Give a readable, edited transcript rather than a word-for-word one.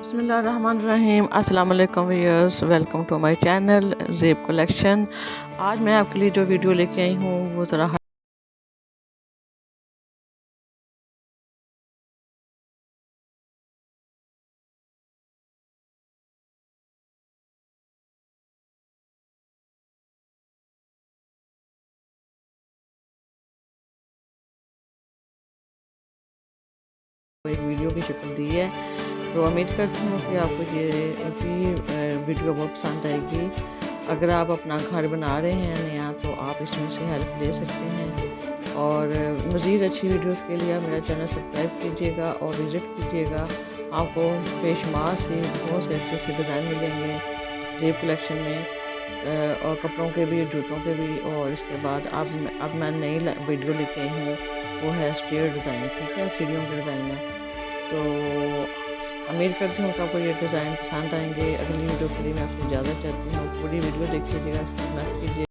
बिस्मिल्लाहिर्रहमानिर्रहीम। अस्सलाम वालेकुम viewers, welcome to my channel Zeb collection. आज मैं आपके लिए जो वीडियो लेके आई हूँ वो ज़रा एक वीडियो की शक्ल दी है। तो उम्मीद करती हूँ कि आपको ये भी वीडियो बहुत पसंद आएगी। अगर आप अपना घर बना रहे हैं नया तो आप इसमें से हेल्प ले सकते हैं। और मज़ीद अच्छी वीडियोस के लिए आप मेरा चैनल सब्सक्राइब कीजिएगा और विज़िट कीजिएगा। आपको बेशुमार से बहुत से अच्छे अच्छे डिज़ाइन मिलेंगे ज़ेब कलेक्शन में, और कपड़ों के भी, जूतों के भी। और इसके बाद अब मैं नई वीडियो लेके आई हूँ, वो है स्टेयर डिज़ाइन। ठीक है, सीढ़ियों के डिज़ाइन है। तो उम्मीद करती हूँ कि आपको ये डिज़ाइन पसंद आएंगे। अगली वीडियो के लिए मैं आपसे इजाज़त चाहती हूँ। पूरी वीडियो देखिएगा, कीजिएगा।